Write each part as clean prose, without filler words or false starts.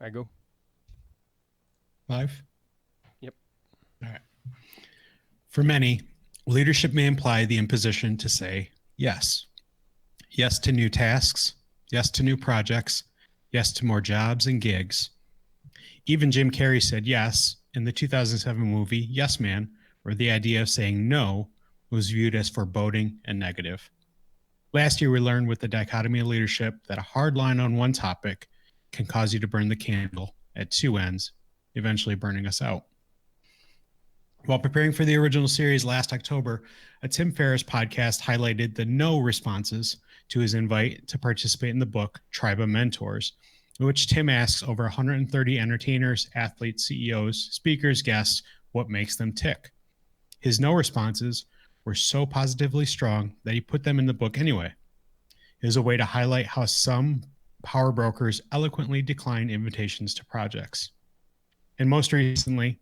I go. Live? Yep. All right. For many, leadership may imply the imposition to say yes. Yes to new tasks. Yes to new projects. Yes to more jobs and gigs. Even Jim Carrey said yes in the 2007 movie Yes Man, where the idea of saying no was viewed as foreboding and negative. Last year, we learned with the dichotomy of leadership that a hard line on one topic can cause you to burn the candle at two ends, eventually burning us out. While preparing for the original series last October, a Tim Ferriss podcast highlighted the no responses to his invite to participate in the book Tribe of Mentors, in which Tim asks over 130 entertainers, athletes, CEOs, speakers, guests what makes them tick. His no responses were so positively strong that he put them in the book anyway. It is a way to highlight how some power brokers eloquently decline invitations to projects. And most recently,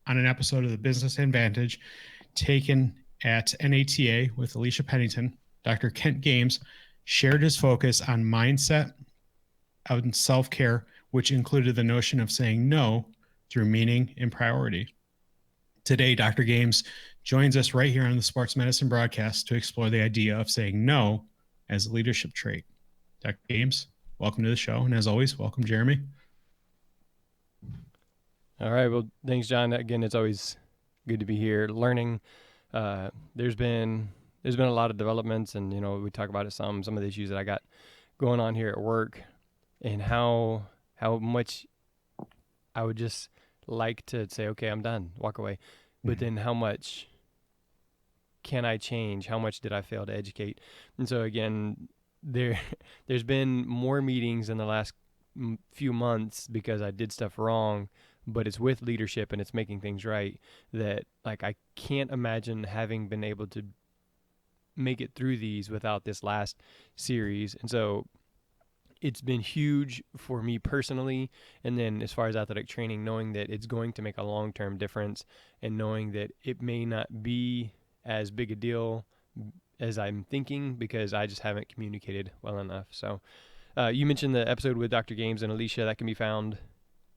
on an episode of the Business Advantage taken at NATA with Alicia Pennington, Dr. Kent Games shared his focus on mindset and self-care, which included the notion of saying no through meaning and priority. Today, Dr. Games joins us right here on the Sports Medicine broadcast to explore the idea of saying no as a leadership trait. Dr. Games, welcome to the show. And as always, welcome, Jeremy. All right. Well, thanks, John. Again, it's always good to be here learning. There's been a lot of developments, and we talk about it some of the issues that I got going on here at work, and how much I would just like to say, okay, I'm done, walk away. But then how much can I change? How much did I fail to educate? And so again, there's been more meetings in the last few months because I did stuff wrong, but it's with leadership and it's making things right, that like I can't imagine having been able to make it through these without this last series. And so it's been huge for me personally, and then as far as athletic training, knowing that it's going to make a long-term difference, and knowing that it may not be as big a deal as I'm thinking because I just haven't communicated well enough. So you mentioned the episode with Dr. Games and Alicia. That can be found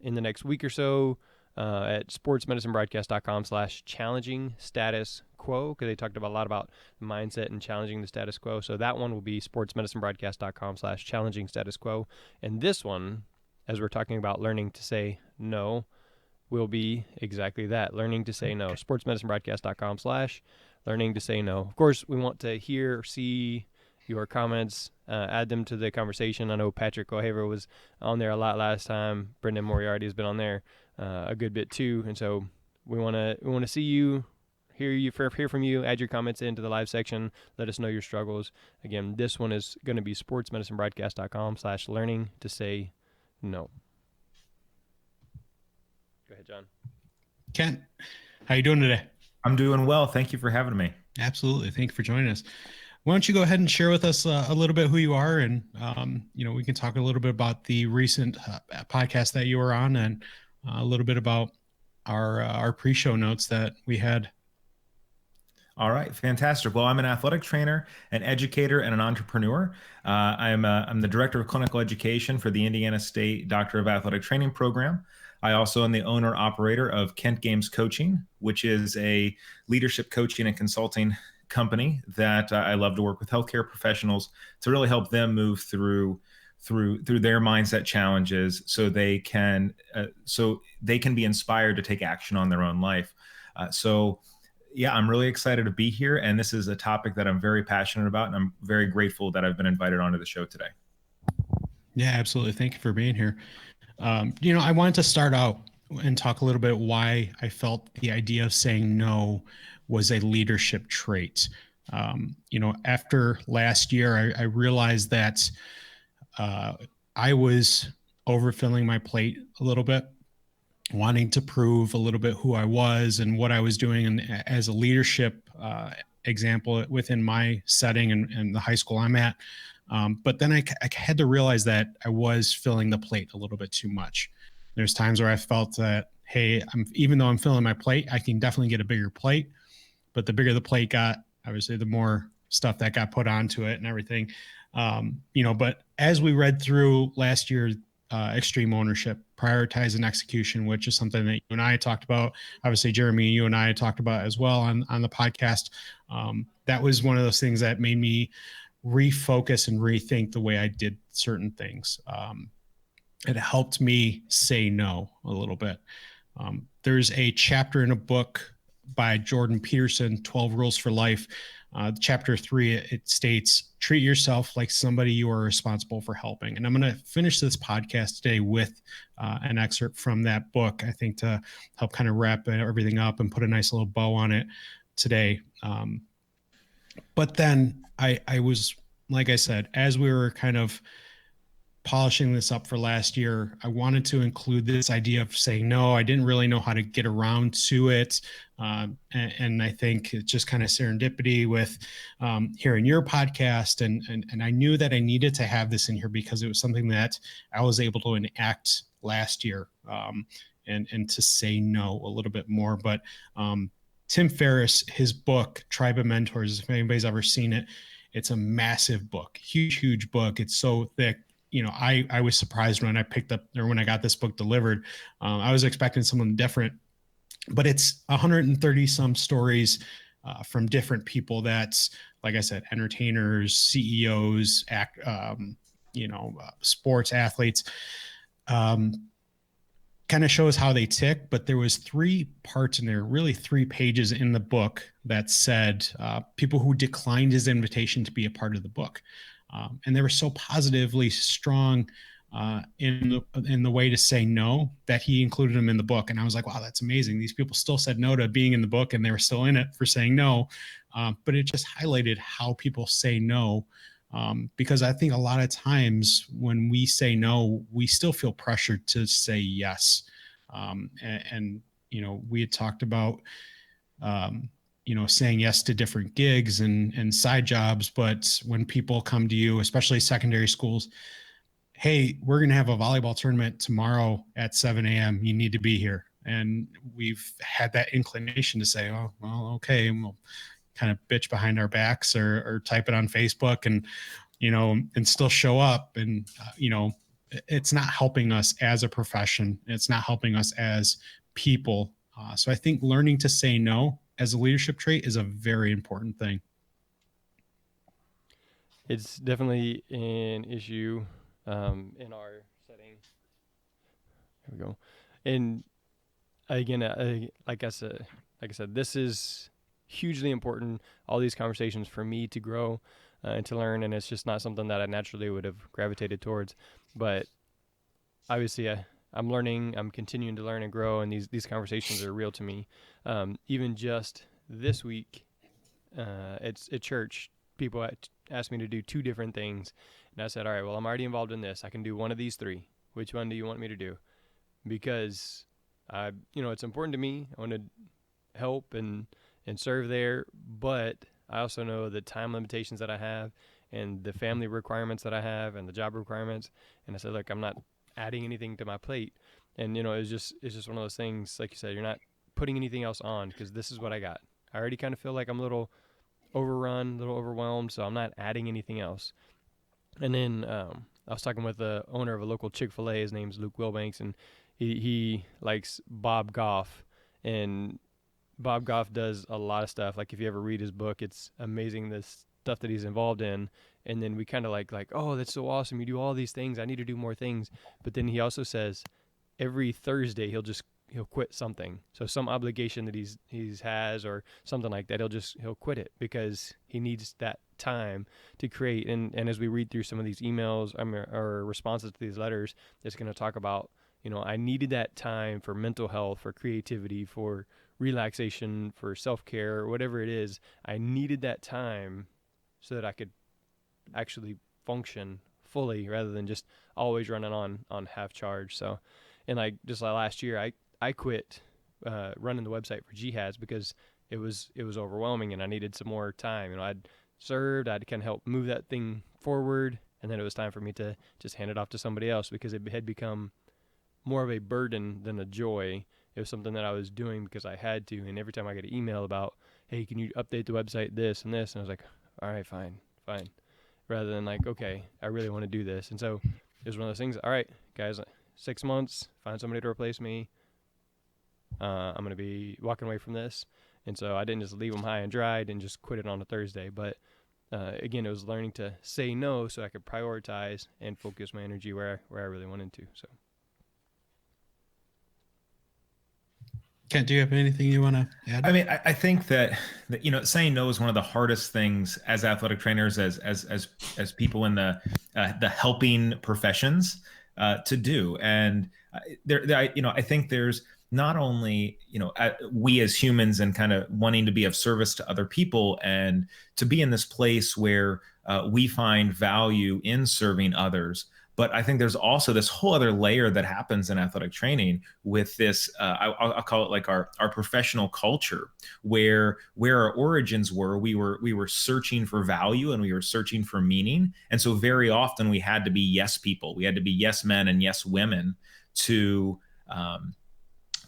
in the next week or so at sportsmedicinebroadcast.com/challenging status quo, because they talked about a lot about mindset and challenging the status quo. So that one will be sportsmedicinebroadcast.com/challenging status quo. And this one, as we're talking about learning to say no, will be exactly that, learning to say no. sportsmedicinebroadcast.com/learning to say no. Of course, we want to hear, see your comments, add them to the conversation. I know Patrick O'Haver was on there a lot last time. Brendan Moriarty has been on there a good bit too. And so we want to see you, hear from you, add your comments into the live section. Let us know your struggles. Again, this one is going to be sportsmedicinebroadcast.com/learning to say no. Go ahead, John. Kent, how you doing today? I'm doing well. Thank you for having me. Absolutely. Thank you for joining us. Why don't you go ahead and share with us a little bit who you are, and we can talk a little bit about the recent podcast that you were on, and a little bit about our pre-show notes that we had. All right, fantastic. Well, I'm an athletic trainer, an educator, and an entrepreneur. I'm the director of clinical education for the Indiana State Doctor of Athletic Training program. I also am the owner operator of Kent Games Coaching, which is a leadership coaching and consulting company that I love to work with healthcare professionals to really help them move through their mindset challenges so they can be inspired to take action on their own life. Yeah, I'm really excited to be here, and this is a topic that I'm very passionate about, and I'm very grateful that I've been invited onto the show today. Yeah, absolutely. Thank you for being here. I wanted to start out and talk a little bit why I felt the idea of saying no was a leadership trait. After last year, I realized that I was overfilling my plate a little bit, wanting to prove a little bit who I was and what I was doing, and as a leadership example within my setting and the high school I'm at. But then I had to realize that I was filling the plate a little bit too much. There's times where I felt that, hey, even though I'm filling my plate, I can definitely get a bigger plate. But the bigger the plate got, obviously, the more stuff that got put onto it and everything. But as we read through last year, extreme ownership, prioritize and execution, which is something that you and I talked about. Obviously, Jeremy, you and I talked about as well on the podcast. That was one of those things that made me refocus and rethink the way I did certain things. It helped me say no a little bit. There's a chapter in a book by Jordan Peterson, 12 Rules for Life. Chapter 3, it states, treat yourself like somebody you are responsible for helping. And I'm going to finish this podcast today with an excerpt from that book, I think, to help kind of wrap everything up and put a nice little bow on it today. But then I was, like I said, as we were kind of polishing this up for last year, I wanted to include this idea of saying no. I didn't really know how to get around to it. And I think it's just kind of serendipity with hearing your podcast. And I knew that I needed to have this in here because it was something that I was able to enact last year, and to say no a little bit more. But Tim Ferriss, his book, Tribe of Mentors, if anybody's ever seen it, it's a massive book, huge book. It's so thick. I was surprised when I picked up, or when I got this book delivered. I was expecting something different, but it's 130 some stories from different people. That's, like I said, entertainers, CEOs, sports athletes. Kind of shows how they tick, but there was 3 parts in there, really 3 pages in the book that said people who declined his invitation to be a part of the book. And they were so positively strong in the way to say no that he included them in the book. And I was like, wow, that's amazing. These people still said no to being in the book, and they were still in it for saying no. But it just highlighted how people say no. Because I think a lot of times when we say no, we still feel pressured to say yes. And we had talked about, saying yes to different gigs and side jobs. But when people come to you, especially secondary schools, hey, we're going to have a volleyball tournament tomorrow at 7 a.m. You need to be here. And we've had that inclination to say, oh, well, okay. And we'll kind of bitch behind our backs or type it on Facebook and still show up. And, it's not helping us as a profession. It's not helping us as people. So I think learning to say no as a leadership trait is a very important thing. It's definitely an issue in our setting. Here we go. And again, like I said, this is hugely important. All these conversations for me to grow and to learn, and it's just not something that I naturally would have gravitated towards. But obviously, I'm learning. I'm continuing to learn and grow, and these conversations are real to me. Even just this week, it's at church. People asked me to do 2 different things, and I said, all right, well, I'm already involved in this. I can do one of these 3. Which one do you want me to do? Because it's important to me. I want to help and serve there, but I also know the time limitations that I have and the family requirements that I have and the job requirements. And I said, look, I'm not adding anything to my plate. And it's just one of those things, like you said, you're not putting anything else on because this is what I got. I already kind of feel like I'm a little overrun, a little overwhelmed, so I'm not adding anything else. And then I was talking with the owner of a local Chick-fil-A. His name's Luke Wilbanks, and he likes Bob Goff. And Bob Goff does a lot of stuff. Like if you ever read his book, it's amazing the stuff that he's involved in. And then we kind of like, oh, that's so awesome. You do all these things. I need to do more things. But then he also says every Thursday he'll quit something. So some obligation that he's has or something like that, he'll quit it because he needs that time to create. And as we read through some of these emails or responses to these letters, it's going to talk about, I needed that time for mental health, for creativity, for relaxation, for self-care, or whatever it is. I needed that time so that I could actually function fully rather than just always running on half charge. So, and like just like last year, I quit running the website for Jihads because it was overwhelming and I needed some more time. I'd served, I'd kind of helped move that thing forward, and then it was time for me to just hand it off to somebody else because it had become more of a burden than a joy. It was something that I was doing because I had to, and every time I get an email about, hey, can you update the website this and this, and I was like, all right, fine, rather than like, okay, I really want to do this. And so it was one of those things. All right, guys, 6 months, find somebody to replace me. I'm going to be walking away from this. And so I didn't just leave them high and dry. I didn't just quit it on a Thursday. But again, it was learning to say no so I could prioritize and focus my energy where I really wanted to. So, Kent, do you have anything you want to add? I mean, I think that saying no is one of the hardest things as athletic trainers, as people in the helping professions to do. And I think there's not only we as humans and kind of wanting to be of service to other people and to be in this place where we find value in serving others. But I think there's also this whole other layer that happens in athletic training with this, I'll call it like our professional culture, where our origins were, we were searching for value and we were searching for meaning. And so very often we had to be yes people. We had to be yes men and yes women to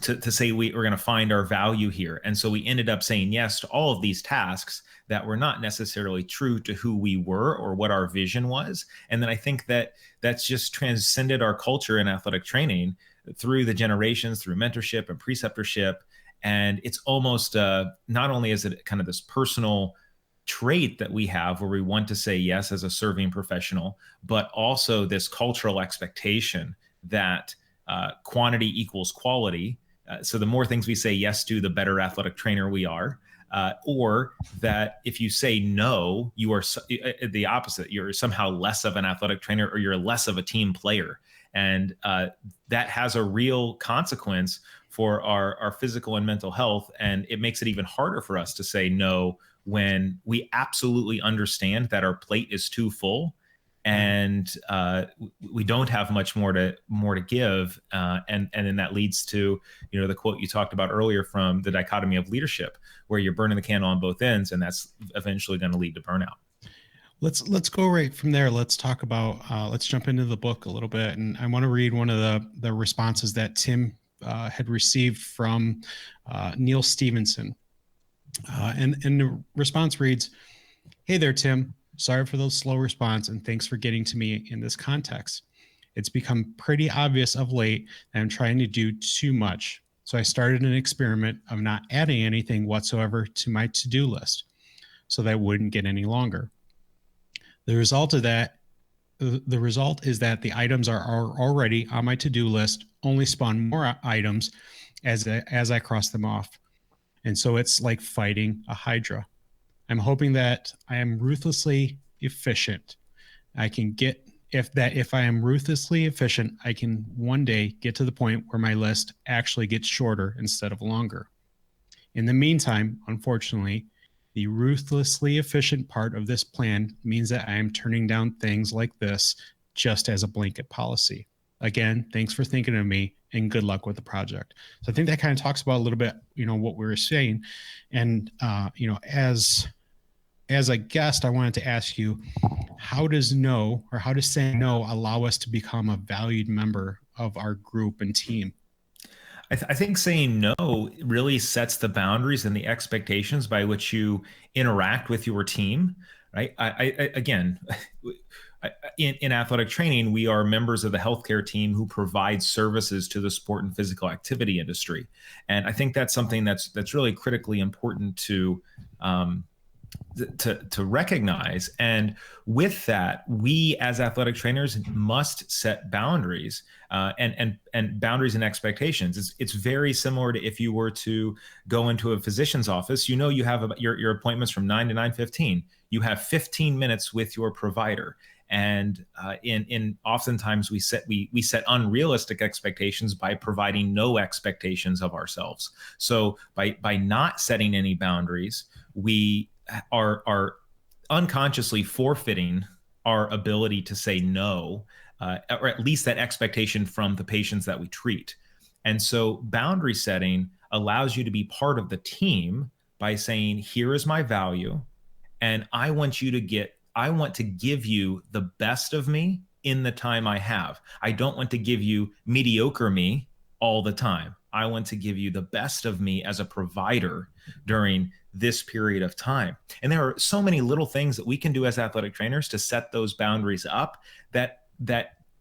say we're going to find our value here. And so we ended up saying yes to all of these tasks that were not necessarily true to who we were or what our vision was. And then I think that that's just transcended our culture in athletic training through the generations, through mentorship and preceptorship. And it's almost not only is it kind of this personal trait that we have where we want to say yes as a serving professional, but also this cultural expectation that quantity equals quality. So the more things we say yes to, the better athletic trainer we are. Or that if you say no, you are the opposite. You're somehow less of an athletic trainer or you're less of a team player. And that has a real consequence for our physical and mental health. And it makes it even harder for us to say no when we absolutely understand that our plate is too full and we don't have much more to give, and then that leads to the quote you talked about earlier from The Dichotomy of Leadership, where you're burning the candle on both ends, and that's eventually going to lead to burnout. Let's go right from there. Let's talk about let's jump into the book a little bit, and I want to read one of the responses that Tim had received from Neil Stevenson, and the response reads, "Hey there, Tim. Sorry for the slow response, and thanks for getting to me in this context. It's become pretty obvious of late that I'm trying to do too much. So I started an experiment of not adding anything whatsoever to my to-do list so that it wouldn't get any longer. The result is that the items are already on my to-do list only spawn more items as I cross them off. And so it's like fighting a hydra. I'm hoping that I am ruthlessly efficient. If I am ruthlessly efficient, I can one day get to the point where my list actually gets shorter instead of longer. In the meantime, unfortunately, the ruthlessly efficient part of this plan means that I am turning down things like this just as a blanket policy. Again, thanks for thinking of me and good luck with the project." So I think that kind of talks about a little bit, what we were saying. And, as a guest, I wanted to ask you, how does saying no allow us to become a valued member of our group and team? I think saying no really sets the boundaries and the expectations by which you interact with your team, right? Again, in athletic training, we are members of the healthcare team who provides services to the sport and physical activity industry. And I think that's something that's really critically important to recognize. And with that, we as athletic trainers must set boundaries and boundaries and expectations. It's very similar to if you were to go into a physician's office. You have your appointments from 9 to 9:15. You have 15 minutes with your provider. And in oftentimes we set unrealistic expectations by providing no expectations of ourselves. So by not setting any boundaries, we are unconsciously forfeiting our ability to say no, or at least that expectation from the patients that we treat. And so boundary setting allows you to be part of the team by saying, here is my value, and I want to give you the best of me in the time I have. I don't want to give you mediocre me all the time. I want to give you the best of me as a provider during this period of time. And there are so many little things that we can do as athletic trainers to set those boundaries up that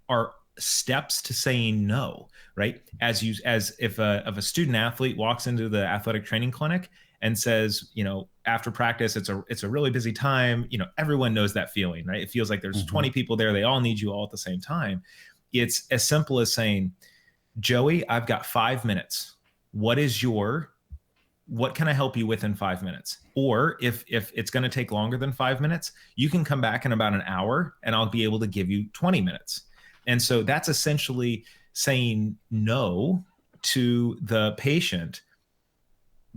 are steps to saying no, right? As if a student athlete walks into the athletic training clinic and says, after practice, it's a really busy time. Everyone knows that feeling, right? It feels like there's 20 people there. They all need you all at the same time. It's as simple as saying, Joey, I've got 5 minutes. What can I help you with in 5 minutes? Or if it's going to take longer than 5 minutes, you can come back in about an hour and I'll be able to give you 20 minutes. And so that's essentially saying no to the patient,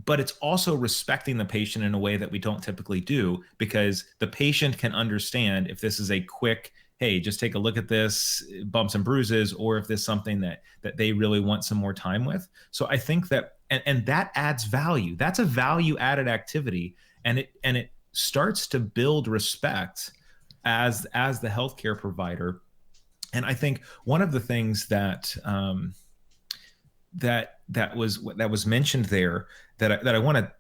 but it's also respecting the patient in a way that we don't typically do, because the patient can understand if this is a quick, hey, just take a look at this, bumps and bruises, or if this is something that they really want some more time with. So I think that, and that adds value. That's a value added activity. And it starts to build respect as the healthcare provider. And I think one of the things that was mentioned there that I want to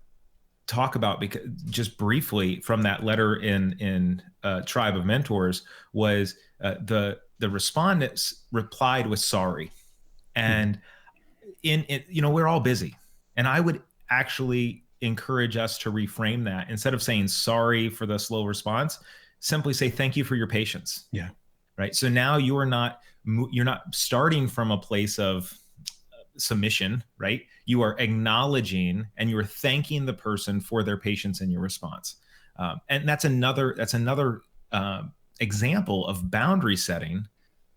talk about, because just briefly from that letter in Tribe of Mentors, was the respondents replied with sorry. And we're all busy, and I would actually encourage us to reframe that. Instead of saying sorry for the slow response, simply say thank you for your patience. Yeah. Right. So now you're not starting from a place of submission, right? You are acknowledging and you are thanking the person for their patience in your response. And that's another example of boundary setting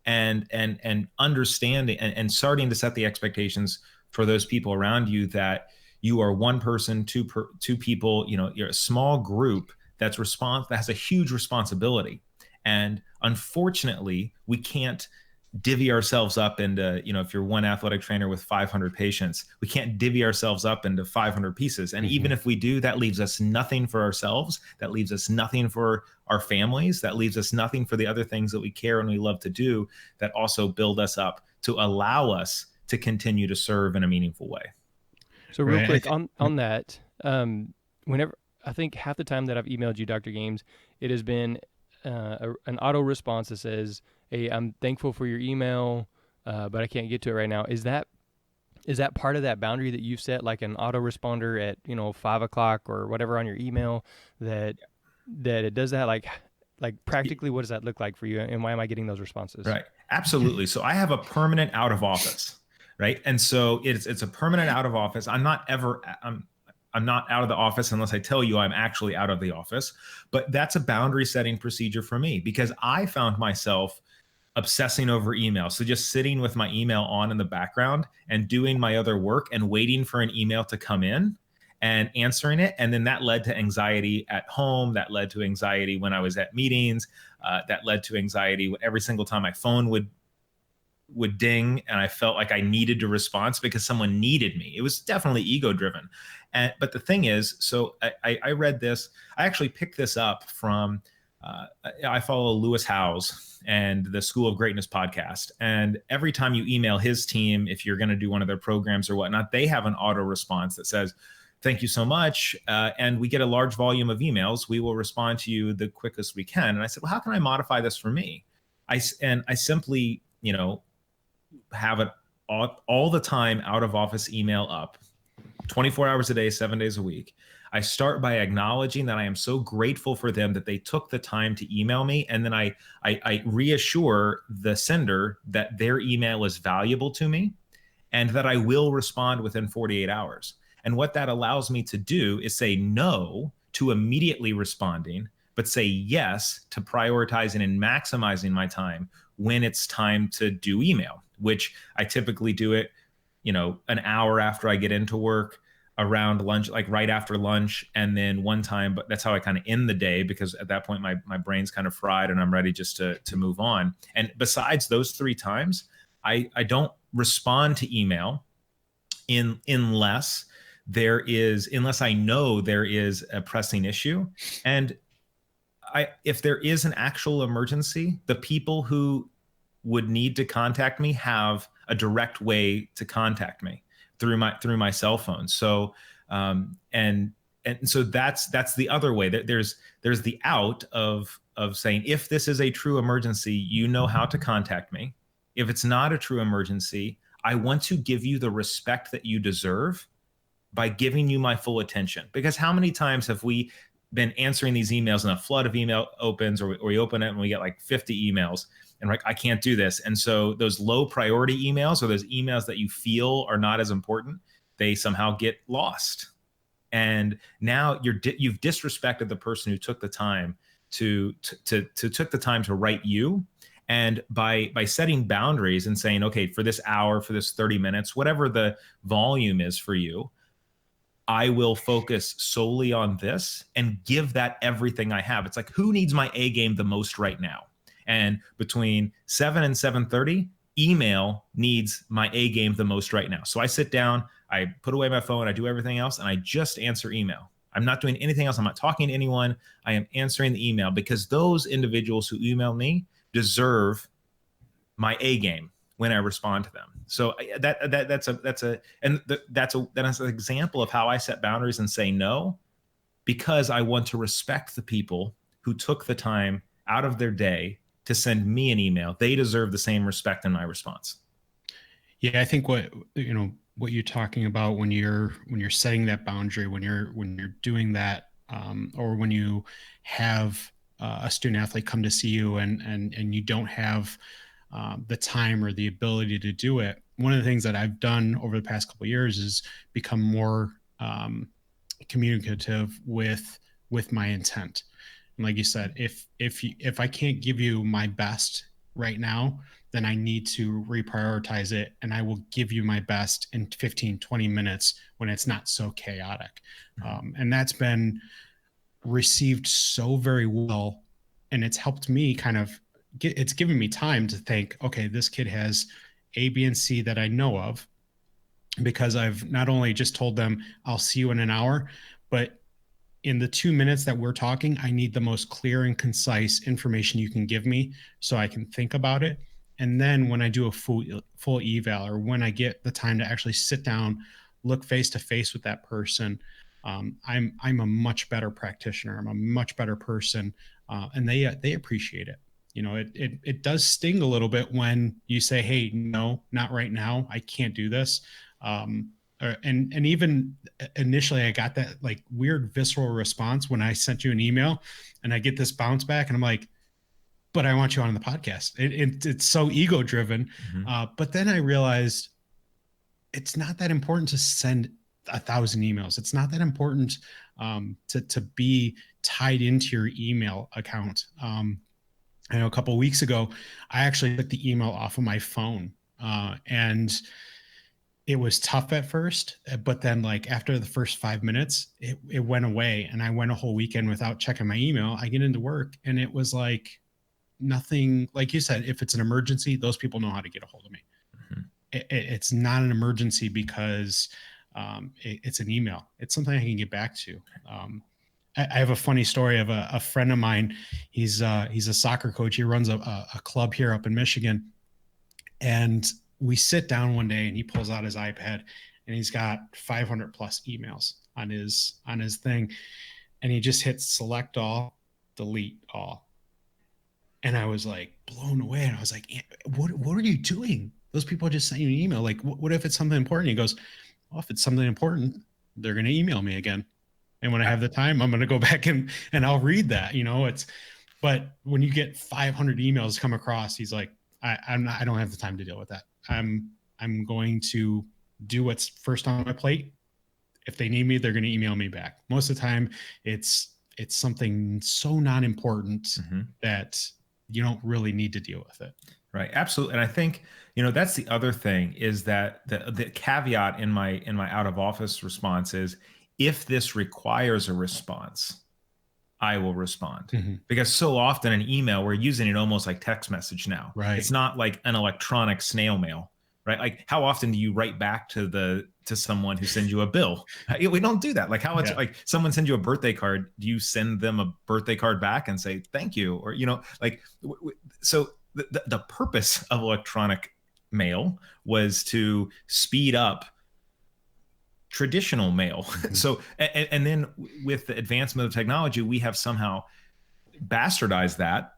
and understanding and starting to set the expectations for those people around you, that you are one person, two people, you're a small group that has a huge responsibility. And unfortunately, we can't divvy ourselves up into, if you're one athletic trainer with 500 patients, we can't divvy ourselves up into 500 pieces. And even if we do, that leaves us nothing for ourselves. That leaves us nothing for our families. That leaves us nothing for the other things that we care and we love to do, that also build us up to allow us to continue to serve in a meanautiful way. So real quick on that, whenever, I think half the time that I've emailed you, Dr. Games, it has been an auto response that says, hey, I'm thankful for your email, but I can't get to it right now. Is that part of that boundary that you've set, like an autoresponder at 5:00 or whatever on your email, that it does that? Like practically, what does that look like for you, and why am I getting those responses? Right, absolutely. So I have a permanent out of office, right? And so it's a permanent out of office. I'm not out of the office unless I tell you I'm actually out of the office. But that's a boundary setting procedure for me, because I found myself obsessing over email. So just sitting with my email on in the background and doing my other work and waiting for an email to come in and answering it. And then that led to anxiety at home. That led to anxiety when I was at meetings. That led to anxiety every single time my phone would ding and I felt like I needed to respond because someone needed me. It was definitely ego driven. But the thing is, so I read this, I actually picked this up from, I follow Lewis Howes and the School of Greatness podcast. And every time you email his team, if you're going to do one of their programs or whatnot, they have an auto response that says, thank you so much. And we get a large volume of emails. We will respond to you the quickest we can. And I said, well, how can I modify this for me? I simply, have it all the time out of office email up 24 hours a day, 7 days a week. I start by acknowledging that I am so grateful for them that they took the time to email me. And then I reassure the sender that their email is valuable to me and that I will respond within 48 hours. And what that allows me to do is say no to immediately responding, but say yes to prioritizing and maximizing my time when it's time to do email, which I typically do it, an hour after I get into work, around lunch, like right after lunch. And then one time, but that's how I kind of end the day, because at that point my brain's kind of fried and I'm ready just to move on. And besides those 3 times, I don't respond to email unless I know there is a pressing issue. And if there is an actual emergency, the people who would need to contact me have a direct way to contact me through my cell phone. So and so that's the other way. That there's the out of saying, if this is a true emergency, you know how to contact me. if it's not a true emergency, I want to give you the respect that you deserve by giving you my full attention. Because how many times have we been answering these emails and a flood of email opens, or we open it and we get like 50 emails and like, I can't do this. And so those low priority emails, or those emails that you feel are not as important, they somehow get lost. And now you've disrespected the person who took the time to took the time to write you. And by setting boundaries and saying, okay, for this hour, for this 30 minutes, whatever the volume is for you, I will focus solely on this and give that everything I have. It's like, who needs my A game the most right now? And between 7 and 7:30, email needs my A game the most right now. So I sit down, I put away my phone, I do everything else, and I just answer email. I'm not doing anything else. I'm not talking to anyone. I am answering the email, because those individuals who email me deserve my A game when I respond to them. So that's an example of how I set boundaries and say no, because I want to respect the people who took the time out of their day to send me an email. They deserve the same respect in my response. Yeah, I think what you're talking about when you're setting that boundary, when you're doing that, or when you have a student athlete come to see you and you don't have the time or the ability to do it. One of the things that I've done over the past couple of years is become more communicative with my intent. And like you said, if I can't give you my best right now, then I need to reprioritize it, and I will give you my best in 15, 20 minutes when it's not so chaotic. And that's been received so very well, and it's helped me it's given me time to think, okay, this kid has A, B, and C that I know of, because I've not only just told them I'll see you in an hour, but in the 2 minutes that we're talking, I need the most clear and concise information you can give me so I can think about it. And then when I do a full eval, or when I get the time to actually sit down, look face to face with that person, I'm a much better practitioner. I'm a much better person, and they appreciate it. It does sting a little bit when you say, hey, no, not right now. I can't do this. And even initially I got that like weird visceral response when I sent you an email, and I get this bounce back, and I'm like, but I want you on the podcast. It's so ego driven. Mm-hmm. But then I realized it's not that important to send 1,000 emails. It's not that important to be tied into your email account. I know a couple of weeks ago, I actually took the email off of my phone, and it was tough at first, but then like after the first 5 minutes, it went away, and I went a whole weekend without checking my email. I get into work, and it was like nothing. Like you said, if it's an emergency, those people know how to get a hold of me. Mm-hmm. It's not an emergency because it's an email. It's something I can get back to. I have a funny story of a friend of mine. He's a soccer coach. He runs a club here up in Michigan. And we sit down one day, and he pulls out his iPad, and he's got 500 plus emails on his thing. And he just hits select all, delete all. And I was like blown away. And I was like, what are you doing? Those people just sent you an email. Like, what if it's something important? He goes, well, if it's something important, they're going to email me again. And when I have the time, I'm going to go back and I'll read that, but when you get 500 emails come across, he's like, I don't have the time to deal with that. I'm going to do what's first on my plate. If they need me, they're going to email me back. Most of the time it's something so non-important Mm-hmm. that you don't really need to deal with it. Right. Absolutely. And I think, that's the other thing, is that the caveat in my out of office response is, if this requires a response, I will respond. Mm-hmm. Because so often in email, we're using it almost like text message now. Right. It's not like an electronic snail mail, right? Like, how often do you write back to someone who sends you a bill? We don't do that. Like, how much, like someone sends you a birthday card, do you send them a birthday card back and say, thank you? Or, so the purpose of electronic mail was to speed up traditional mail. Mm-hmm. So, and then with the advancement of technology, we have somehow bastardized that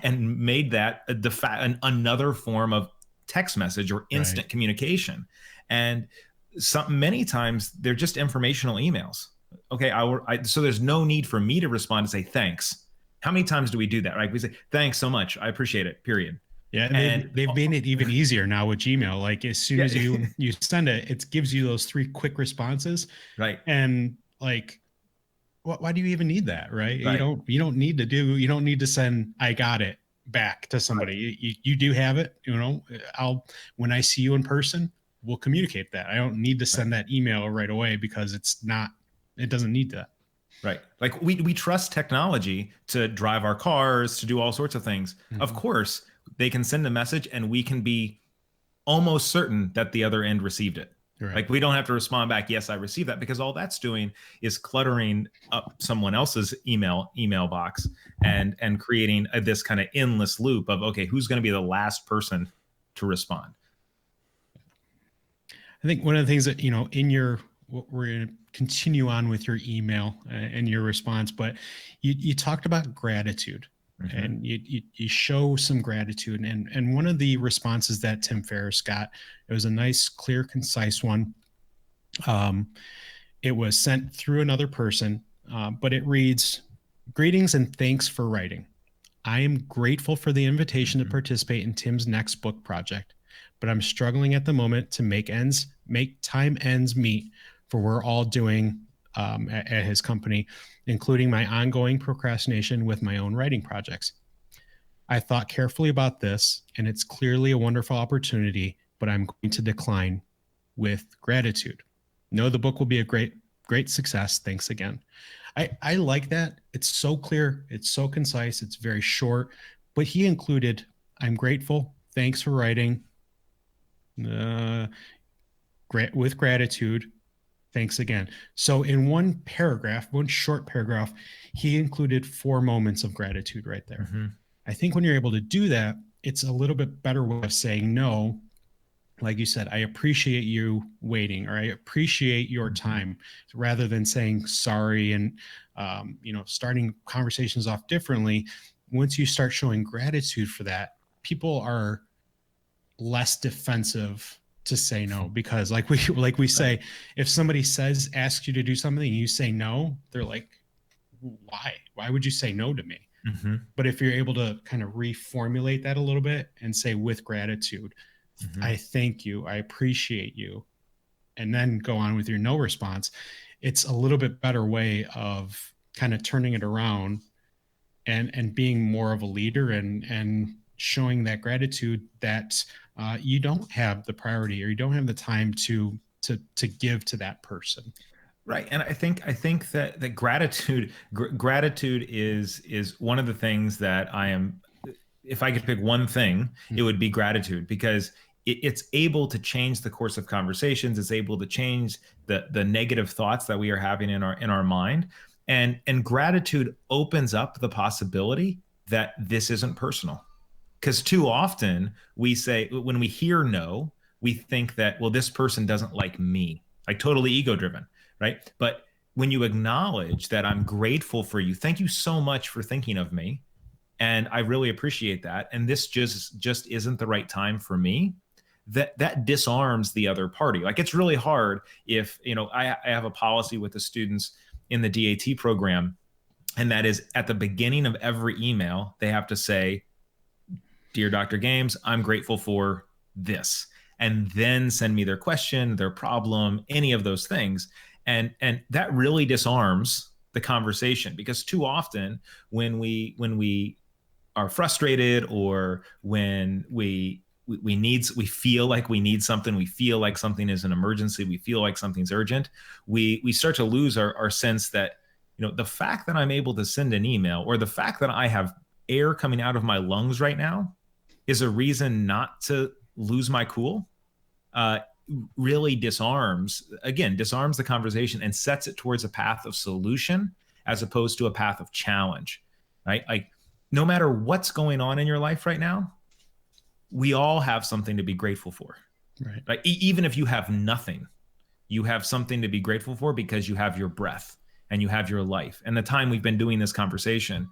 and made that another form of text message or instant communication. And many times they're just informational emails. Okay, so there's no need for me to respond and say thanks. How many times do we do that, right? We say, thanks so much, I appreciate it, period. Yeah, and they've made it even easier now with Gmail. Like as soon as you send it, it gives you those 3 quick responses. Right. And like, why do you even need that, right? Right. You don't need to send "I got it" back to somebody. Right. You do have it. When I see you in person, we'll communicate that. I don't need to send that email right away because it doesn't need that. Right. Like we trust technology to drive our cars, to do all sorts of things. Mm-hmm. Of course, they can send a message and we can be almost certain that the other end received it. Right. Like we don't have to respond back, yes, I received that, because all that's doing is cluttering up someone else's email box and creating this kind of endless loop of, okay, who's going to be the last person to respond? I think one of the things that, we're going to continue on with your email and your response, but you talked about gratitude. Mm-hmm. And you show some gratitude. And one of the responses that Tim Ferriss got, it was a nice, clear, concise one. It was sent through another person, but it reads, "Greetings and thanks for writing. I am grateful for the invitation to participate in Tim's next book project, but I'm struggling at the moment to make ends meet for we're all doing at his company, including my ongoing procrastination with my own writing projects. I thought carefully about this, and it's clearly a wonderful opportunity, but I'm going to decline with gratitude. Know the book will be a great success. Thanks again." I like that. It's so clear. It's so concise. It's very short, but he included, "I'm grateful. Thanks for writing. With gratitude. Thanks again." So in one short paragraph, he included 4 moments of gratitude right there. Mm-hmm. I think when you're able to do that, it's a little bit better way of saying no. Like you said, I appreciate you waiting, or I appreciate your time, rather than saying sorry and, starting conversations off differently. Once you start showing gratitude for that, people are less defensive to say no, because like we say, if somebody asks you to do something and you say no, they're like, why would you say no to me? Mm-hmm. But if you're able to kind of reformulate that a little bit and say, with gratitude, mm-hmm. I thank you, I appreciate you, and then go on with your no response, it's a little bit better way of kind of turning it around and being more of a leader and showing that gratitude that you don't have the priority, or you don't have the time to give to that person. Right. And I think that gratitude is one of the things that if I could pick one thing, it would be gratitude, because it's able to change the course of conversations. It's able to change the negative thoughts that we are having in our mind. And gratitude opens up the possibility that this isn't personal. Because too often we say, when we hear no, we think that, well, this person doesn't like me, like totally ego driven, right? But when you acknowledge that I'm grateful for you, thank you so much for thinking of me, and I really appreciate that, and this just isn't the right time for me, that disarms the other party. Like, it's really hard if, I have a policy with the students in the DAT program, and that is, at the beginning of every email, they have to say, "Dear Dr. Games, I'm grateful for this," and then send me their question, their problem, any of those things. And that really disarms the conversation, because too often when we are frustrated, or when we feel like we need something, we feel like something is an emergency, we feel like something's urgent, we start to lose our sense that, the fact that I'm able to send an email, or the fact that I have air coming out of my lungs right now, is a reason not to lose my cool. Really disarms the conversation and sets it towards a path of solution, as opposed to a path of challenge, right? Like, no matter what's going on in your life right now, we all have something to be grateful for, right? Like, even if you have nothing, you have something to be grateful for, because you have your breath and you have your life. And the time we've been doing this conversation,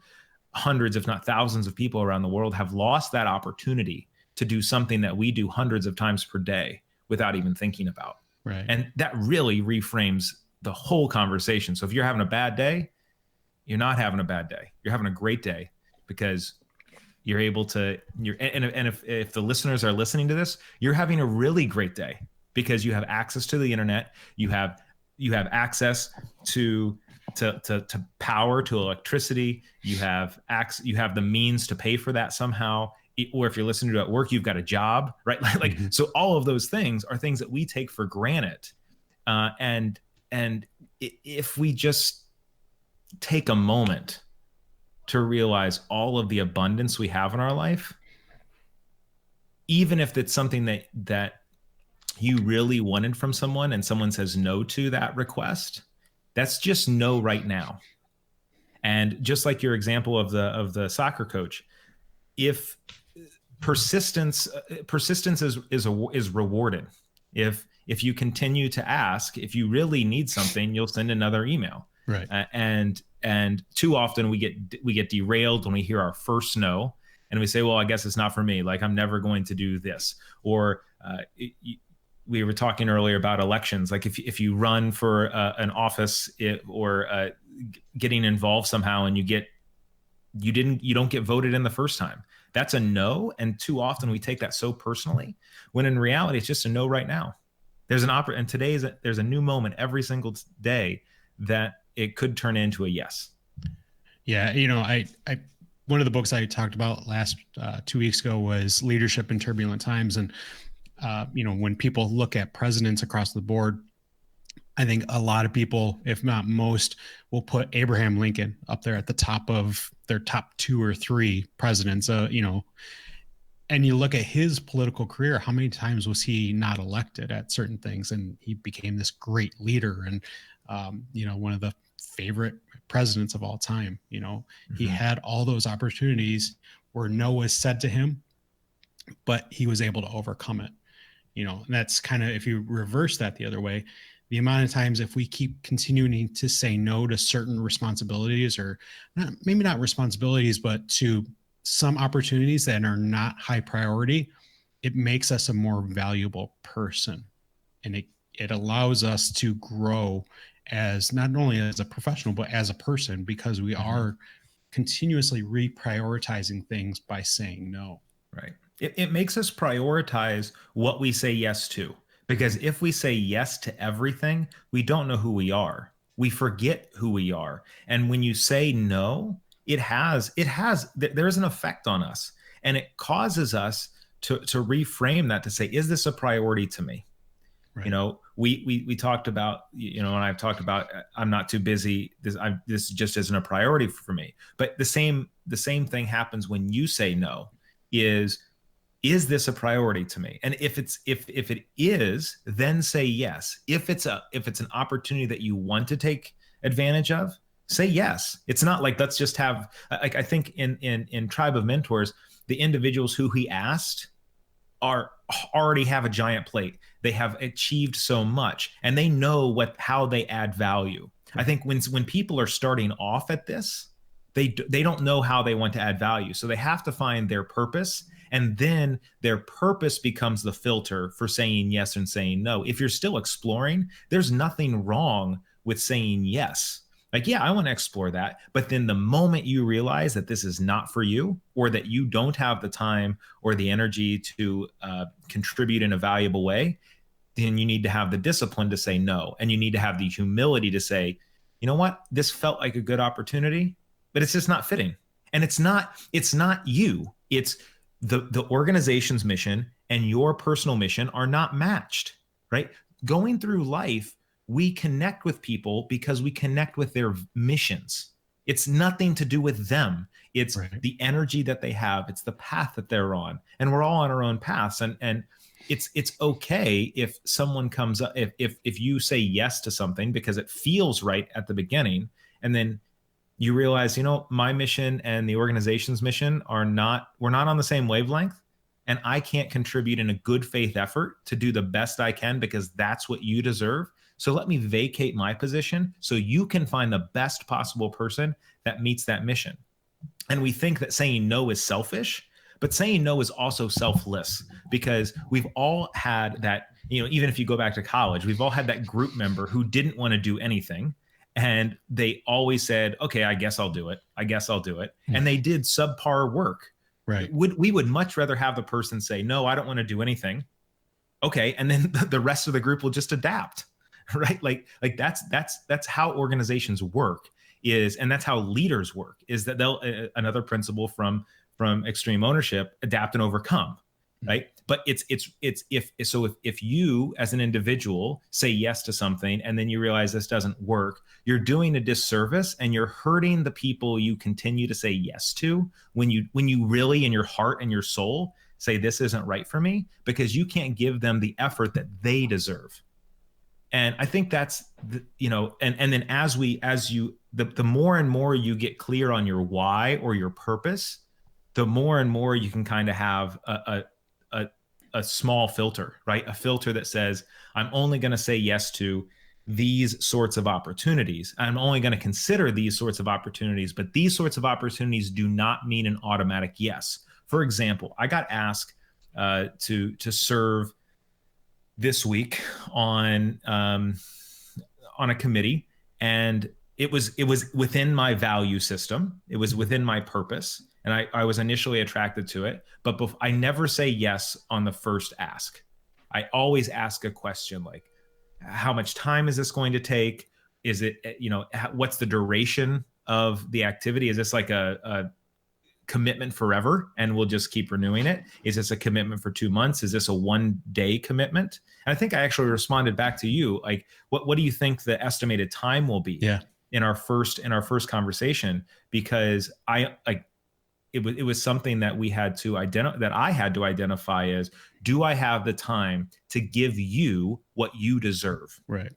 hundreds, if not thousands of people around the world have lost that opportunity to do something that we do hundreds of times per day without even thinking about. Right. And that really reframes the whole conversation. So if you're having a bad day, you're not having a bad day. You're having a great day, because you're able to, and if the listeners are listening to this, you're having a really great day because you have access to the internet. You have access to power, to electricity. You have the means to pay for that somehow. Or if you're listening to it at work, you've got a job, right? Like, so all of those things are things that we take for granted. And if we just take a moment to realize all of the abundance we have in our life, even if it's something that you really wanted from someone and someone says no to that request, that's just no right now. And just like your example of the soccer coach, if persistence is rewarded. If you continue to ask, if you really need something, you'll send another email. Right. And too often we get derailed when we hear our first no, and we say, well, I guess it's not for me. Like, I'm never going to do this. Or we were talking earlier about elections. Like, if you run for an office or getting involved somehow and you don't get voted in the first time, that's a no. And too often we take that so personally, when in reality it's just a no right now. There's and there's a new moment every single day that it could turn into a yes. Yeah. I one of the books I talked about last 2 weeks ago was Leadership in Turbulent Times. And, when people look at presidents across the board, I think a lot of people, if not most, will put Abraham Lincoln up there at the top of their top 2 or 3 presidents, and you look at his political career, how many times was he not elected at certain things? And he became this great leader and, one of the favorite presidents of all time. He had all those opportunities where no was said to him, but he was able to overcome it. And that's kind of, if you reverse that the other way, the amount of times if we keep continuing to say no to certain responsibilities, or maybe not responsibilities, but to some opportunities that are not high priority, it makes us a more valuable person. And it allows us to grow as not only as a professional, but as a person, because we are continuously reprioritizing things by saying no. Right. It makes us prioritize what we say yes to. Because if we say yes to everything, we don't know who we are. We forget who we are. And when you say no, there's an effect on us, and it causes us to reframe that, to say, is this a priority to me? Right. We talked about, and I've talked about, I'm not too busy. This just isn't a priority for me. But the same thing happens when you say no. Is this a priority to me? And if it is, then say yes. If it's an opportunity that you want to take advantage of, say yes. It's not like, let's just have, like, I think in Tribe of Mentors, the individuals who he asked already have a giant plate. They have achieved so much, and they know how they add value. I think when people are starting off at this, they don't know how they want to add value. So they have to find their purpose, and then their purpose becomes the filter for saying yes and saying no. If you're still exploring, there's nothing wrong with saying yes. Like, yeah, I want to explore that. But then the moment you realize that this is not for you, or that you don't have the time or the energy to contribute in a valuable way, then you need to have the discipline to say no. And you need to have the humility to say, you know what, this felt like a good opportunity, but it's just not fitting. And it's not you. It's the organization's mission and your personal mission are not matched, right? Going through life, we connect with people because we connect with their missions. It's nothing to do with them. It's right. The energy that they have. It's the path that they're on. And we're all on our own paths. And it's okay if someone comes up, if you say yes to something because it feels right at the beginning, and then you realize, my mission and the organization's mission we're not on the same wavelength, and I can't contribute in a good faith effort to do the best I can because that's what you deserve. So let me vacate my position so you can find the best possible person that meets that mission. And we think that saying no is selfish, But saying no is also selfless, because we've all had that, even if you go back to college, we've all had that group member who didn't want to do anything. And they always said, okay, I guess I'll do it. I guess I'll do it. And they did subpar work. Right. We would much rather have the person say, no, I don't want to do anything. Okay. And then the rest of the group will just adapt. Right. Like that's how organizations work and that's how leaders work, is that they'll, another principle from extreme ownership, adapt and overcome. Right. But if you as an individual say yes to something and then you realize this doesn't work, you're doing a disservice and you're hurting the people you continue to say yes to, when you really in your heart and your soul say this isn't right for me, because you can't give them the effort that they deserve. And I think that's and then the more and more you get clear on your why or your purpose, the more and more you can kind of have a small filter, right? A filter that says, I'm only going to say yes to these sorts of opportunities. I'm only going to consider these sorts of opportunities, but these sorts of opportunities do not mean an automatic yes. For example, I got asked to serve this week on a committee, and it was within my value system. It was within my purpose. And I was initially attracted to it, but I never say yes on the first ask. I always ask a question like, how much time is this going to take? Is it, what's the duration of the activity? Is this like a commitment forever and we'll just keep renewing it? Is this a commitment for 2 months? Is this a 1-day commitment? And I think I actually responded back to you, like, what do you think the estimated time will be? Yeah. in our first conversation? Because it was something that we had to that I had to identify as, do I have the time to give you what you deserve? Right.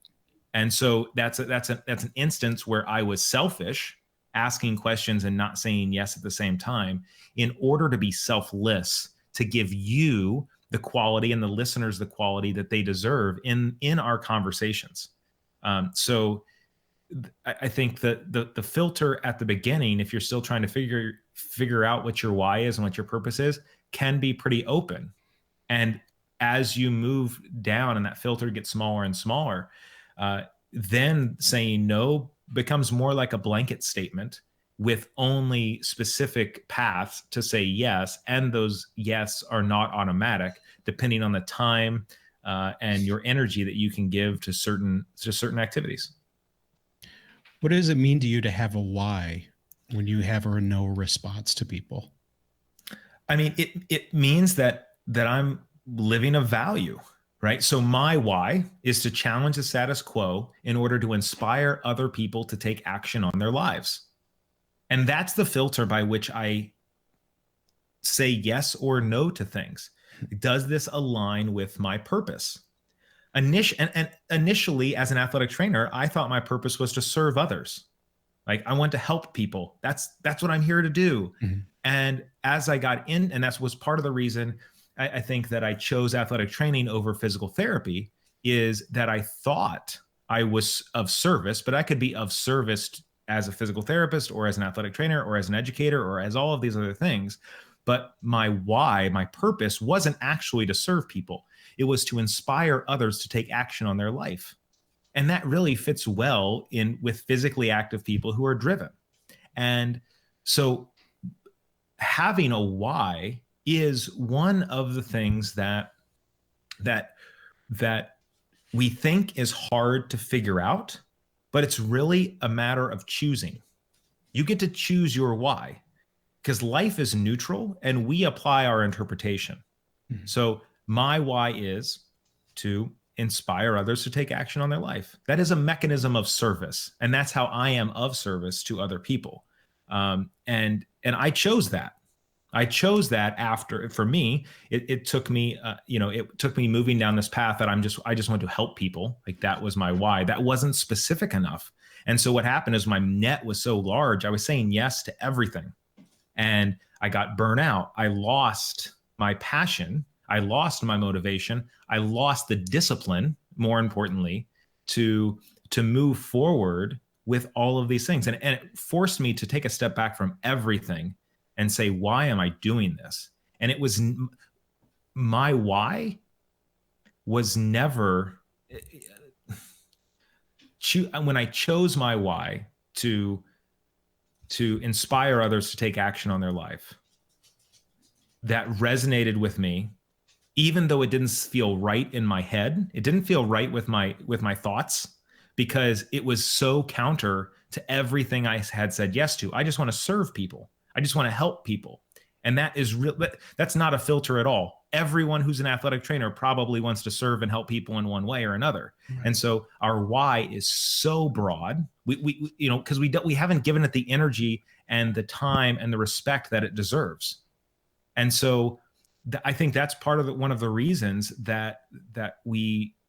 And so that's an instance where I was selfish, asking questions and not saying yes at the same time, in order to be selfless, to give you the quality and the listeners the quality that they deserve in our conversations. So I think that the filter at the beginning, if you're still trying to figure out what your why is and what your purpose is, can be pretty open. And as you move down and that filter gets smaller and smaller, then saying no becomes more like a blanket statement with only specific paths to say yes. And those yes are not automatic, depending on the time and your energy that you can give to certain activities. What does it mean to you to have a why when you have a no response to people? I mean, it means that I'm living a value, right? So my why is to challenge the status quo in order to inspire other people to take action on their lives. And that's the filter by which I say yes or no to things. Does this align with my purpose? Initially, as an athletic trainer, I thought my purpose was to serve others. Like, I want to help people. That's what I'm here to do. Mm-hmm. And as I got in, and that was part of the reason I think that I chose athletic training over physical therapy, is that I thought I was of service, but I could be of service as a physical therapist or as an athletic trainer or as an educator or as all of these other things. But my why, my purpose, wasn't actually to serve people. It was to inspire others to take action on their life. And that really fits well with physically active people who are driven. And so having a why is one of the things that we think is hard to figure out, but it's really a matter of choosing. You get to choose your why, because life is neutral and we apply our interpretation. Mm-hmm. So my why is to inspire others to take action on their life. That is a mechanism of service. And that's how I am of service to other people. And I chose that. I chose that after, for me, it took me, it took me moving down this path that I just want to help people. Like, that was my why. That wasn't specific enough. And so what happened is my net was so large, I was saying yes to everything. And I got burnt out. I lost my passion. I lost my motivation. I lost the discipline, more importantly, to move forward with all of these things. And it forced me to take a step back from everything and say, why am I doing this? And it was my why was never when I chose my why to inspire others to take action on their life, that resonated with me, even though it didn't feel right in my head. It didn't feel right with my thoughts, because it was so counter to everything I had said yes to. I just want to serve people. I just want to help people. And that is real. That's not a filter at all. Everyone who's an athletic trainer probably wants to serve and help people in one way or another. Right. And so our why is so broad. We you know, because we haven't given it the energy and the time and the respect that it deserves. And so I think that's part of one of the reasons that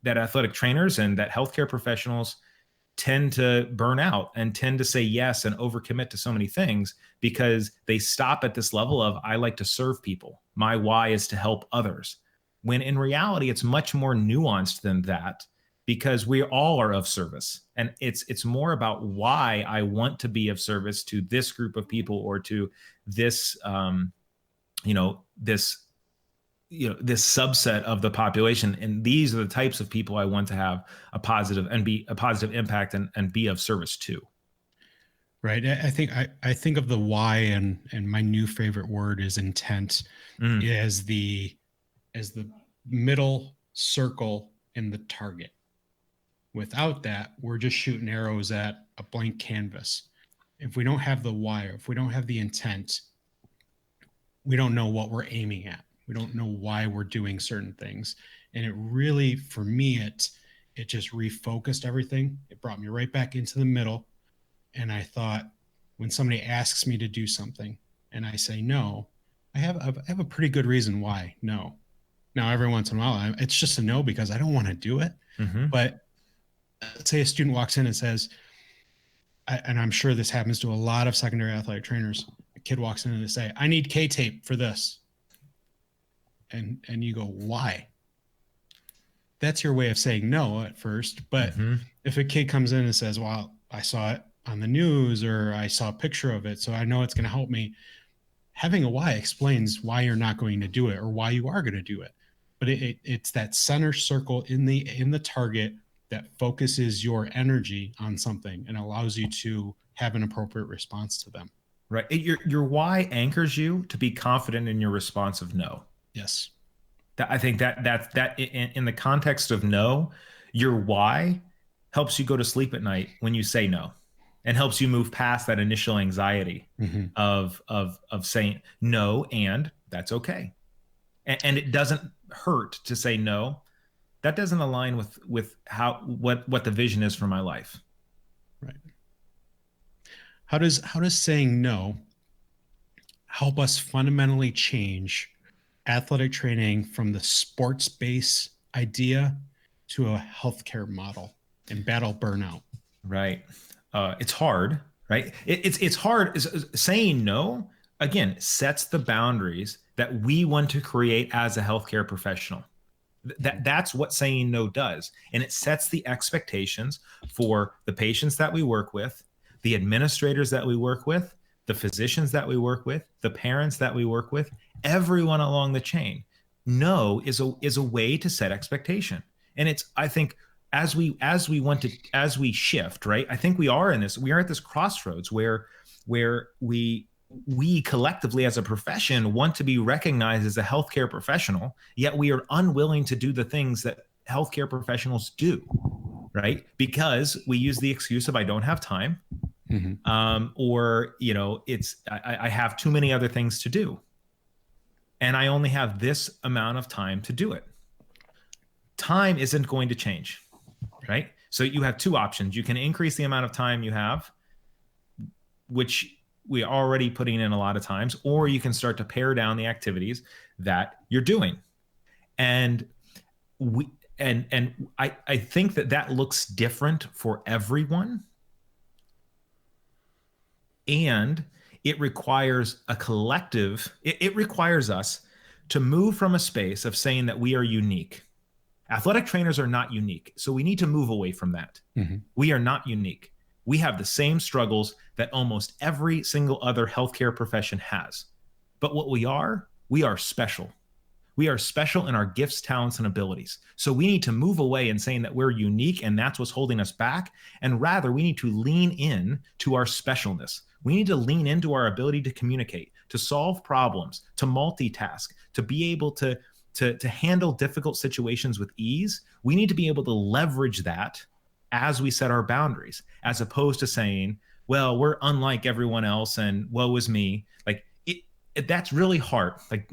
athletic trainers and that healthcare professionals tend to burn out and tend to say yes and overcommit to so many things, because they stop at this level of, I like to serve people. My why is to help others. When in reality, it's much more nuanced than that, because we all are of service. And it's more about why I want to be of service to this group of people, or to this, this subset of the population. And these are the types of people I want to have a positive impact and be of service to. Right. I think of the why, and my new favorite word is intent, as the middle circle in the target. Without that, we're just shooting arrows at a blank canvas. If we don't have the why, or if we don't have the intent, we don't know what we're aiming at. We don't know why we're doing certain things. And it really, for me, it just refocused everything. It brought me right back into the middle. And I thought, when somebody asks me to do something and I say no, I have a pretty good reason why no. Now, every once in a while, it's just a no because I don't want to do it. Mm-hmm. But let's say a student walks in and says, and I'm sure this happens to a lot of secondary athletic trainers, a kid walks in and they say, I need K-tape for this. And you go, why? That's your way of saying no at first. But if a kid comes in and says, well, I saw it on the news, or I saw a picture of it, so I know it's going to help me. Having a why explains why you're not going to do it, or why you are going to do it. But it's that center circle in the target that focuses your energy on something and allows you to have an appropriate response to them. Right. Your why anchors you to be confident in your response of no. Yes. I think that in the context of no, your why helps you go to sleep at night when you say no, and helps you move past that initial anxiety of saying no, and that's okay. And it doesn't hurt to say no. That doesn't align with what the vision is for my life. Right. How does saying no help us fundamentally change athletic training from the sports base idea to a healthcare model and battle burnout? Right. It's hard, right? It's hard. Saying no, again, sets the boundaries that we want to create as a healthcare professional. That's what saying no does. And it sets the expectations for the patients that we work with, the administrators that we work with, the physicians that we work with, the parents that we work with, everyone along the chain. No is a way to set expectation. And it's, I think, as we shift, right? I think we are at this crossroads where we collectively as a profession want to be recognized as a healthcare professional, yet we are unwilling to do the things that healthcare professionals do, right? Because we use the excuse of, I don't have time, or, I have too many other things to do, and I only have this amount of time to do it. Time isn't going to change, right? So you have two options. You can increase the amount of time you have, which we are already putting in a lot of times, or you can start to pare down the activities that you're doing. And I think that looks different for everyone. And it requires a collective, it requires us to move from a space of saying that we are unique. Athletic trainers are not unique. So we need to move away from that. We are not unique. We have the same struggles that almost every single other healthcare profession has. But what we are we are special. We are special in our gifts, talents, and abilities. So we need to move away and saying that we're unique and that's what's holding us back. And rather, we need to lean in to our specialness. We need to lean into our ability to communicate, to solve problems, to multitask, to be able to handle difficult situations with ease. We need to be able to leverage that as we set our boundaries, as opposed to saying, well, we're unlike everyone else and woe is me. Like, that's really hard. Like,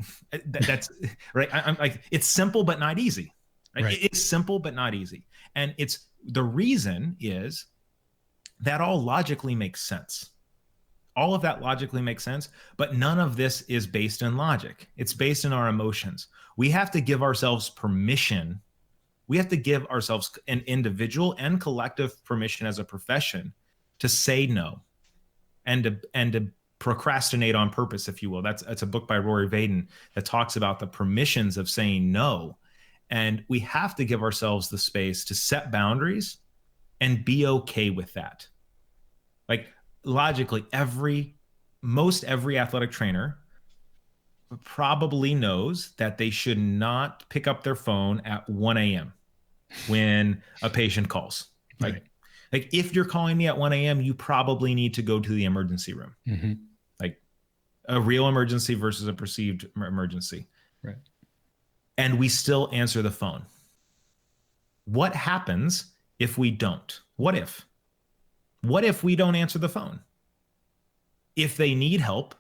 that's right. I'm like, it's simple but not easy. Right? It's simple but not easy. And it's the reason is that all logically makes sense. All of that logically makes sense, but none of this is based in logic. It's based in our emotions. We have to give ourselves permission. We have to give ourselves an individual and collective permission as a profession to say no and to procrastinate on purpose, if you will. That's a book by Rory Vaden that talks about the permissions of saying no. And we have to give ourselves the space to set boundaries and be okay with that. Like, logically, most every athletic trainer probably knows that they should not pick up their phone at 1 a.m. when a patient calls. Like if you're calling me at 1 a.m., you probably need to go to the emergency room. Mm-hmm. Like a real emergency versus a perceived emergency. Right. And we still answer the phone. What happens if we don't? What if we don't answer the phone? If they need help,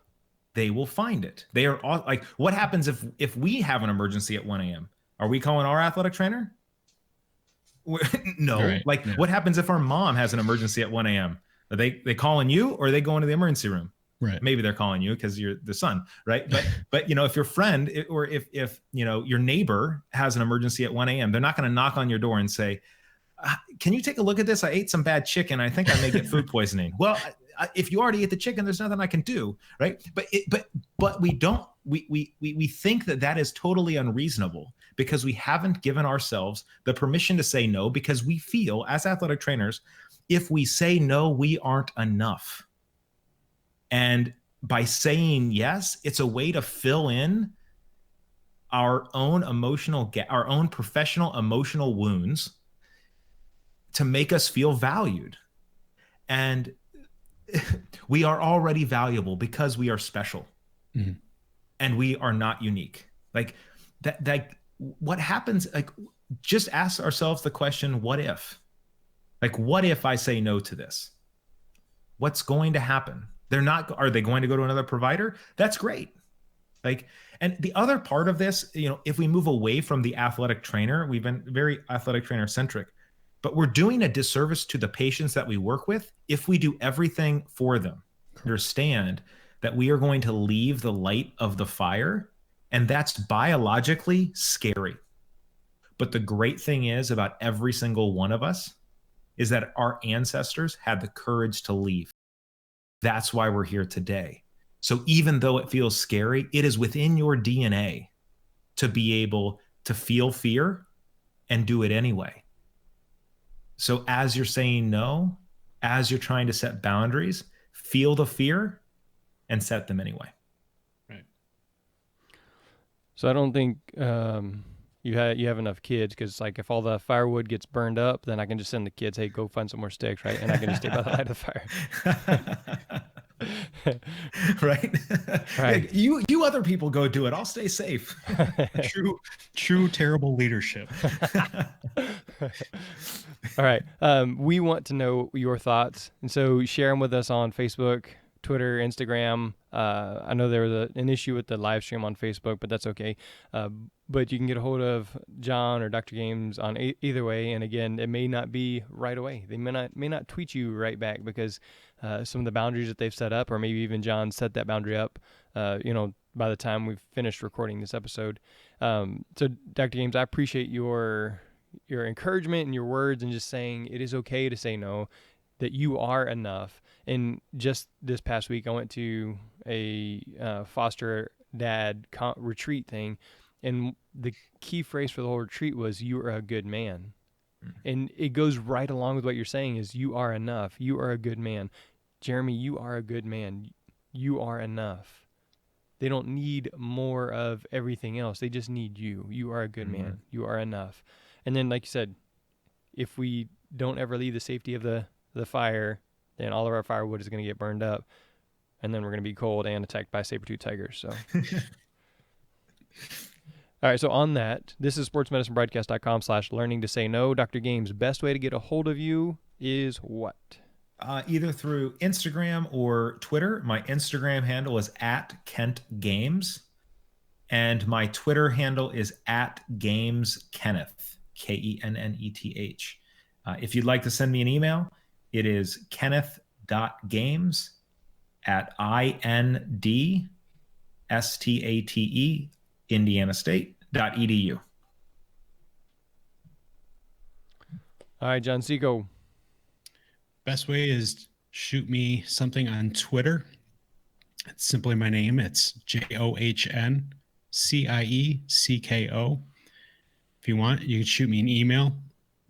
they will find it. They are all, like, what happens if we have an emergency at 1 a.m.? Are we calling our athletic trainer? No. Right. Like, what happens if our mom has an emergency at 1 a.m.? Are they calling you, or are they going to the emergency room? Right. Maybe they're calling you because you're the son, right? But if your friend or if your neighbor has an emergency at 1 a.m., they're not going to knock on your door and say, can you take a look at this? I ate some bad chicken. I think I may get food poisoning. Well, if you already ate the chicken, there's nothing I can do, right? But we don't. We think that is totally unreasonable because we haven't given ourselves the permission to say no, because we feel as athletic trainers, if we say no, we aren't enough. And by saying yes, it's a way to fill in our own our own professional emotional wounds to make us feel valued. And we are already valuable because we are special. Mm-hmm. And we are not unique. Like that, what happens? Like, just ask ourselves the question, what if? Like, what if I say no to this? What's going to happen? Are they going to go to another provider? That's great. Like, and the other part of this, if we move away from the athletic trainer, we've been very athletic trainer centric, but we're doing a disservice to the patients that we work with if we do everything for them. Understand that we are going to leave the light of the fire, and that's biologically scary. But the great thing is about every single one of us is that our ancestors had the courage to leave. That's why we're here today. So even though it feels scary, it is within your DNA to be able to feel fear and do it anyway. So as you're saying no, as you're trying to set boundaries, feel the fear and set them anyway. Right. So I don't think you have enough kids, because like if all the firewood gets burned up, then I can just send the kids, hey, go find some more sticks, right? And I can just stay by the light of the fire. Right. You other people go do it. I'll stay safe. True terrible leadership. All right. We want to know your thoughts, and so share them with us on Facebook, Twitter, Instagram. I know there was an issue with the live stream on Facebook, but that's okay. But you can get a hold of John or Dr. Games on either way. And again, it may not be right away. They may not tweet you right back because some of the boundaries that they've set up, or maybe even John set that boundary up, by the time we've finished recording this episode. So Dr. Games, I appreciate your encouragement and your words, and just saying it is okay to say no, that you are enough. And just this past week, I went to a foster dad retreat thing, and the key phrase for the whole retreat was, you are a good man. Mm-hmm. And it goes right along with what you're saying, is you are enough. You are a good man. Jeremy, you are a good man. You are enough. They don't need more of everything else. They just need you. You are a good man. You are enough. And then, like you said, if we don't ever leave the safety of the fire, then all of our firewood is going to get burned up, and then we're going to be cold and attacked by saber-toothed tigers. So, all right. So on that, this is sportsmedicinebroadcast.com/learning to say no. Dr. Games, best way to get a hold of you is what? Either through Instagram or Twitter. My Instagram handle is @KentGames, and my Twitter handle is @GamesKenneth, KENNETH. If you'd like to send me an email, it is kenneth.games@INDSTATE, IndianaState.edu. All right, John Seco. Best way is shoot me something on Twitter. It's simply my name. It's JOHNCIECKO. If you want, you can shoot me an email,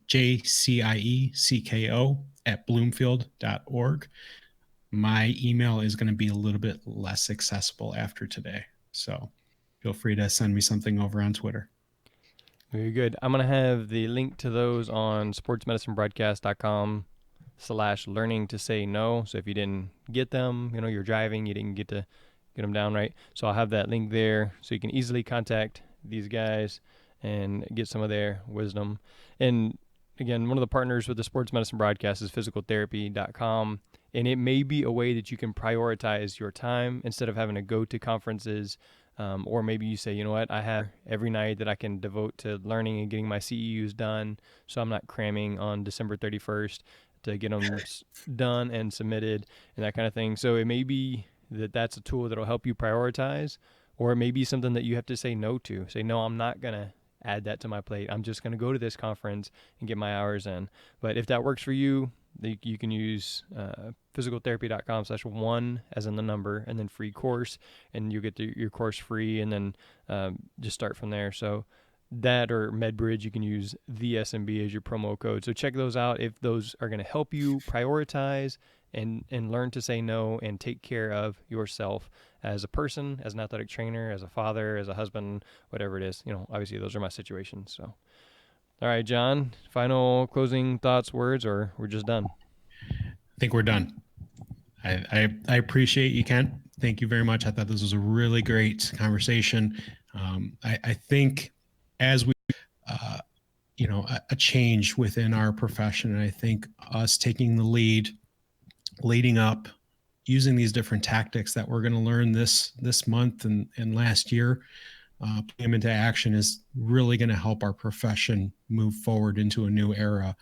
jciecko@bloomfield.org. My email is going to be a little bit less accessible after today. So feel free to send me something over on Twitter. Very good. I'm going to have the link to those on sportsmedicinebroadcast.com/learning to say no. So if you didn't get them, you're driving, you didn't get them down right. So I'll have that link there so you can easily contact these guys and get some of their wisdom. And again, one of the partners with the Sports Medicine Broadcast is physicaltherapy.com. And it may be a way that you can prioritize your time instead of having to go to conferences. Or maybe you say, you know what, I have every night that I can devote to learning and getting my CEUs done, so I'm not cramming on December 31st to get them done and submitted and that kind of thing. So it may be that that's a tool that will help you prioritize, or it may be something that you have to say no to. Say, no, I'm not going to add that to my plate. I'm just going to go to this conference and get my hours in. But if that works for you, you can use physicaltherapy.com/1 as in the number, and then free course, and you get your course free, and then just start from there. So that, or MedBridge, you can use the SMB as your promo code. So check those out if those are going to help you prioritize and learn to say no and take care of yourself as a person, as an athletic trainer, as a father, as a husband, whatever it is. Obviously those are my situations. So. All right, John, final closing thoughts, words, or we're just done? I think we're done. I appreciate you, Kent. Thank you very much. I thought this was a really great conversation. I think as we, a change within our profession, and I think us taking the leading up, using these different tactics that we're going to learn this month and last year, putting them into action is really going to help our profession move forward into a new era